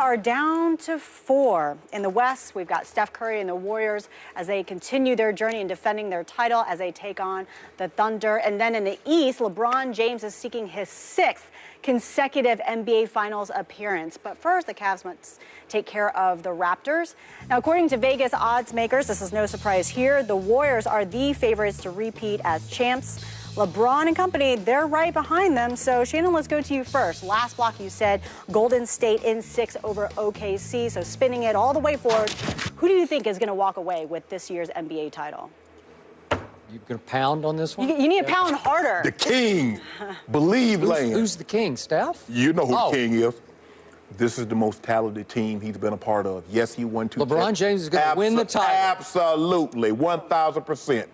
Are down to 4. In the West, we've got Steph Curry and the Warriors as they continue their journey in defending their title as they take on the Thunder. And then in the East, LeBron James is seeking his 6th consecutive NBA Finals appearance. But first, the Cavs must take care of the Raptors. Now, according to Vegas odds makers, this is no surprise here, the Warriors are the favorites to repeat as champs. LeBron and company, they're right behind them. So, Shannon, let's go to you first. Last block, you said Golden State in 6 over OKC. So, spinning it all the way forward, who do you think is going to walk away with this year's NBA title? You going to pound on this one? You need to pound harder. The king. Believe Lane. Who's the king, Steph? You know who the king is. This is the most talented team he's been a part of. Yes, he won 2 LeBron James is going to win the title. Absolutely. 1,000%.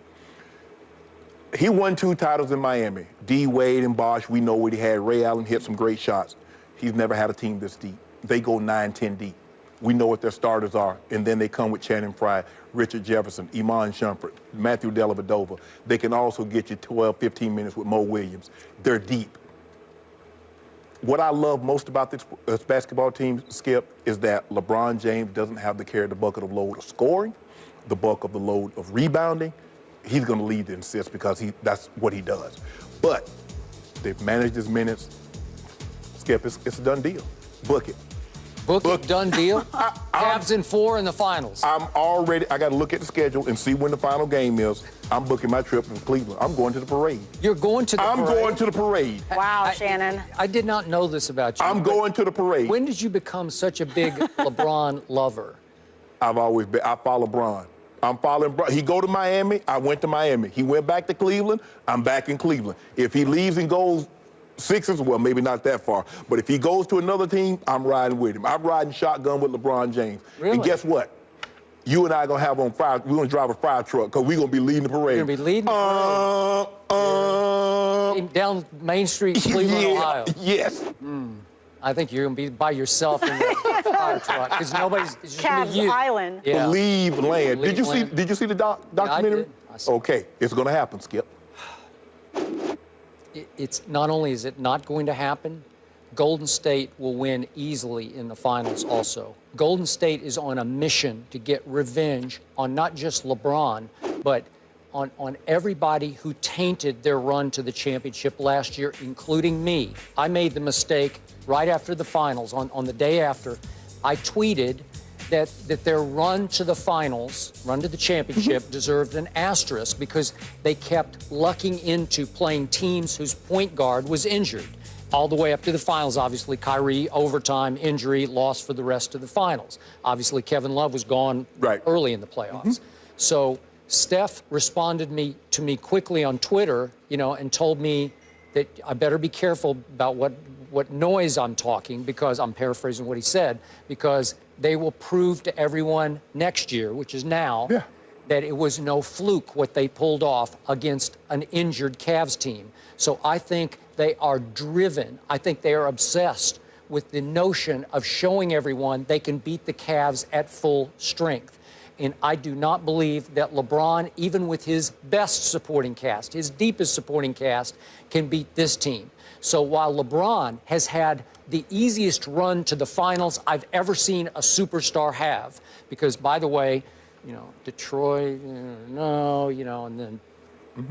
He won 2 titles in Miami. D. Wade and Bosh, we know what he had. Ray Allen hit some great shots. He's never had a team this deep. They go 9-10 deep. We know what their starters are. And then they come with Channing Frye, Richard Jefferson, Iman Shumpert, Matthew Dellavedova. They can also get you 12, 15 minutes with Mo Williams. They're deep. What I love most about this basketball team, Skip, is that LeBron James doesn't have to carry the bucket of load of scoring, the bucket of the load of rebounding. He's going to lead the assists because that's what he does. But they've managed his minutes. Skip, it's a done deal. Book it. Book it, done deal? Cavs in 4 in the finals. I got to look at the schedule and see when the final game is. I'm booking my trip to Cleveland. I'm going to the parade. You're going to the parade? I'm going to the parade. Wow, Shannon. I did not know this about you. I'm going to the parade. When did you become such a big LeBron lover? I follow LeBron. I'm following. He go to Miami. I went to Miami. He went back to Cleveland. I'm back in Cleveland. If he leaves and goes Sixers, well, maybe not that far. But if he goes to another team, I'm riding with him. I'm riding shotgun with LeBron James. Really? And guess what? You and I are going to have on fire. We're going to drive a fire truck because we're going to be leading the parade. You're going to be leading the parade? Down Main Street, Cleveland, Ohio. Yes. I think you're going to be by yourself in the fire truck because nobody's. It's just Cavs you. Island. Yeah. Believe land. Believe Did you see the documentary? Yeah, I did. Okay, it's going to happen, Skip. It's not only is it not going to happen, Golden State will win easily in the finals also. Golden State is on a mission to get revenge on not just LeBron, but on everybody who tainted their run to the championship last year, including me. I made the mistake right after the finals, on the day after. I tweeted that their run to the finals, run to the championship, deserved an asterisk because they kept lucking into playing teams whose point guard was injured. All the way up to the finals, obviously, Kyrie, overtime, injury, lost for the rest of the finals. Obviously, Kevin Love was gone early in the playoffs. So Steph responded to me quickly on Twitter, and told me that I better be careful about what noise I'm talking, because I'm paraphrasing what he said, because they will prove to everyone next year, which is now, that it was no fluke what they pulled off against an injured Cavs team. So I think they are driven. I think they are obsessed with the notion of showing everyone they can beat the Cavs at full strength. And I do not believe that LeBron, even with his best supporting cast, his deepest supporting cast, can beat this team. So while LeBron has had the easiest run to the finals I've ever seen a superstar have, because, by the way, Detroit, and then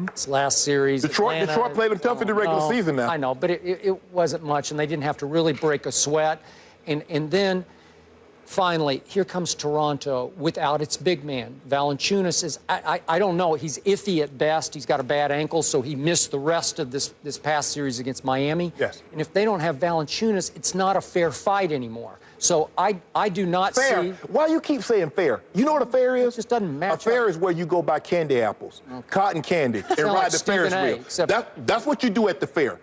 it's last series. Detroit played them tough in the regular season now. I know, but it wasn't much, and they didn't have to really break a sweat. And then, finally, here comes Toronto without its big man. Valanciunas is, I don't know, he's iffy at best. He's got a bad ankle, so he missed the rest of this past series against Miami. Yes. And if they don't have Valanciunas, it's not a fair fight anymore. So I do not see... Why you keep saying fair? You know what a fair is? It just doesn't match A fair is where you go buy candy apples, cotton candy, and ride the Ferris wheel. That's what you do at the fair.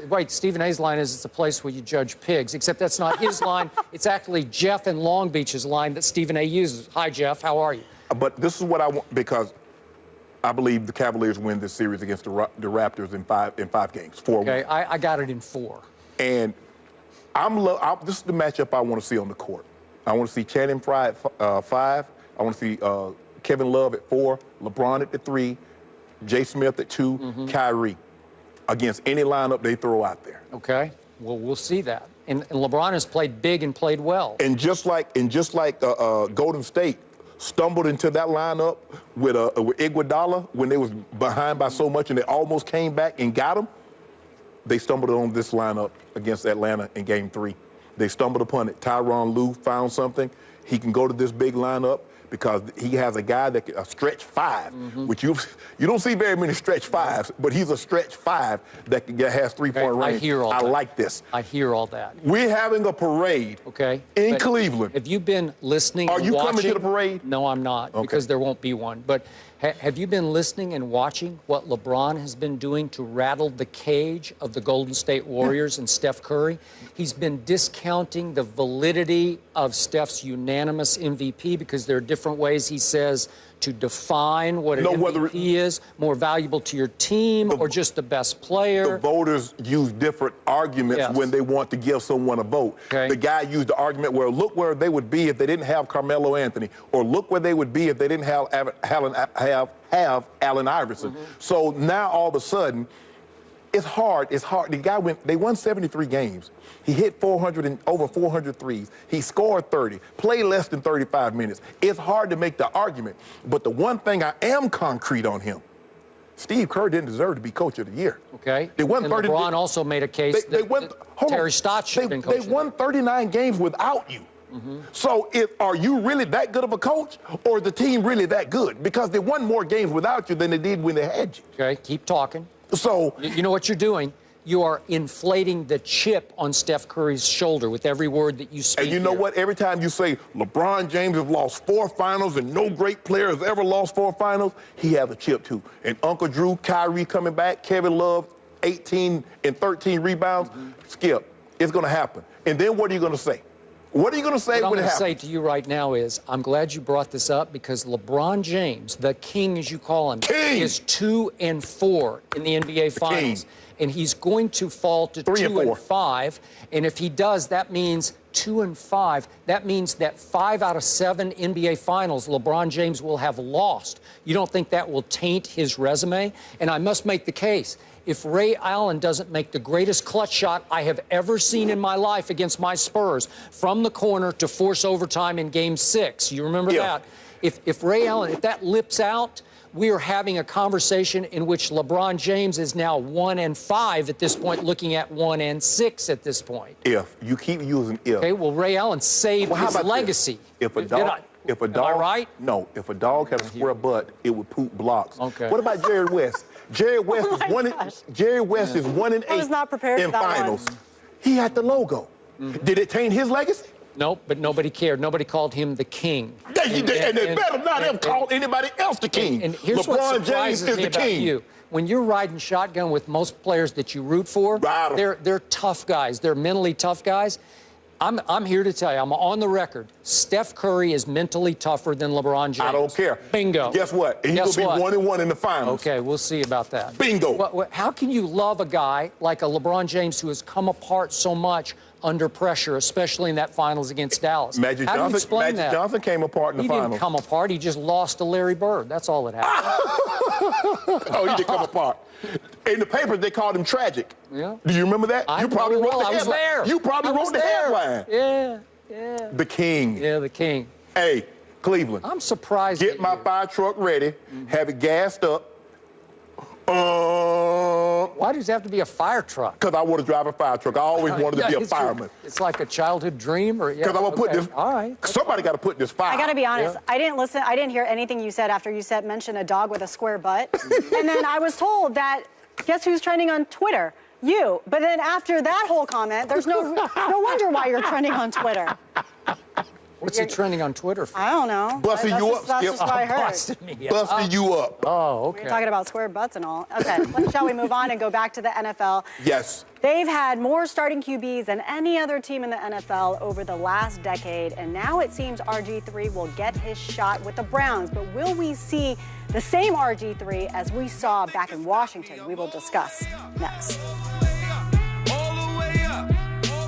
Right, Stephen A's line is it's a place where you judge pigs, except that's not his line. It's actually Jeff in Long Beach's line that Stephen A uses. Hi, Jeff. How are you? But this is what I want, because I believe the Cavaliers win this series against the Raptors in five games. 4-1. Okay, I got it in 4. And this is the matchup I want to see on the court. I want to see Channing Frye at 5. I want to see Kevin Love at 4, LeBron at the 3, J. Smith at 2, Kyrie against any lineup they throw out there. Okay. Well, we'll see that. And LeBron has played big and played well. And just like Golden State stumbled into that lineup with Iguodala when they was behind by so much and they almost came back and got him, they stumbled on this lineup against Atlanta in Game 3. They stumbled upon it. Tyronn Lue found something. He can go to this big lineup because he has a guy that a stretch 5, which you don't see very many stretch 5s, but he's a stretch 5 that has 3-point range. I hear all that. I like this. I hear all that. We're having a parade in Cleveland. Have you been listening Are and you watching? coming to the parade? No, I'm not, because there won't be one. But have you been listening and watching what LeBron has been doing to rattle the cage of the Golden State Warriors and Steph Curry? He's been discounting the validity of Steph's unanimous MVP because there are different ways, he says, to define what an MVP is, more valuable to your team or just the best player. The voters use different arguments when they want to give someone a vote. The guy used the argument where look where they would be if they didn't have Carmelo Anthony, or look where they would be if they didn't have Allen Iverson. So now all of a sudden, it's hard. It's hard. The guy they won 73 games. He hit over 400 threes. He scored 30, played less than 35 minutes. It's hard to make the argument. But the one thing I am concrete on him, Steve Kerr didn't deserve to be Coach of the Year. They won 30. LeBron also made a case that Terry Stotts should have been Coach of the Year. They won 39 games without you. So are you really that good of a coach, or is the team really that good? Because they won more games without you than they did when they had you. Keep talking. So you know what you're doing? You are inflating the chip on Steph Curry's shoulder with every word that you speak. And you know what? Every time you say LeBron James has lost 4 finals and no great player has ever lost 4 finals, he has a chip too. And Uncle Drew, Kyrie coming back, Kevin Love, 18 and 13 rebounds. Skip, it's going to happen. And then what are you going to say? What are you going to say when it happens? What I'm going to say to you right now is I'm glad you brought this up because LeBron James, the king as you call him, is 2-4 in the NBA Finals. And he's going to fall to 2-5. And if he does, that means 2-5. That means that 5 out of 7 NBA Finals LeBron James will have lost. You don't think that will taint his resume? And I must make the case. If Ray Allen doesn't make the greatest clutch shot I have ever seen in my life against my Spurs from the corner to force overtime in Game 6, you remember that? If Ray Allen, if that lips out, we are having a conversation in which LeBron James is now 1-5 at this point, looking at 1-6 at this point. If you keep using if. Okay, well, Ray Allen saved his legacy. If a dog, am I right? No, if a dog had a square butt, it would poop blocks. What about Jerry West? Jerry West is 1-8. I was not prepared in for that finals. one. He had the logo. Did it taint his legacy? Nope, but nobody cared. Nobody called him the king. And they better not have called anybody else the king. And here's LeBron James is the king. You. When you're riding shotgun with most players that you root for, they're tough guys. They're mentally tough guys. I'm here to tell you, I'm on the record, Steph Curry is mentally tougher than LeBron James. I don't care. Bingo. Guess what? He's going to be 1-1 in the finals. Okay, we'll see about that. Bingo. How can you love a guy like a LeBron James who has come apart so much under pressure, especially in that finals against Dallas? Magic How do you explain that? Magic Johnson came apart in the finals. He didn't come apart. He just lost to Larry Bird. That's all that happened. Oh, he did come apart. In the papers, they called him tragic. Yeah. Do you remember that? You probably wrote the headline. You probably wrote the headline. Yeah. The king. Yeah, the king. Hey, Cleveland. I'm surprised. Get my fire truck ready. Have it gassed up. Why does it have to be a fire truck? Because I want to drive a fire truck. I always wanted to be a fireman. It's like a childhood dream, or because I'm gonna put this. All right. Somebody got to put this fire. I got to be honest. I didn't listen. I didn't hear anything you said after you mentioned a dog with a square butt, and then I was told that guess who's trending on Twitter? You. But then after that whole comment, there's no wonder why you're trending on Twitter. What's he trending on Twitter for? I don't know. Busting you up, That's just what I heard. Busting you up. Oh, okay. We're talking about square butts and all. Okay, shall we move on and go back to the NFL? Yes. They've had more starting QBs than any other team in the NFL over the last decade, and now it seems RG3 will get his shot with the Browns. But will we see the same RG3 as we saw back in Washington? We will discuss next.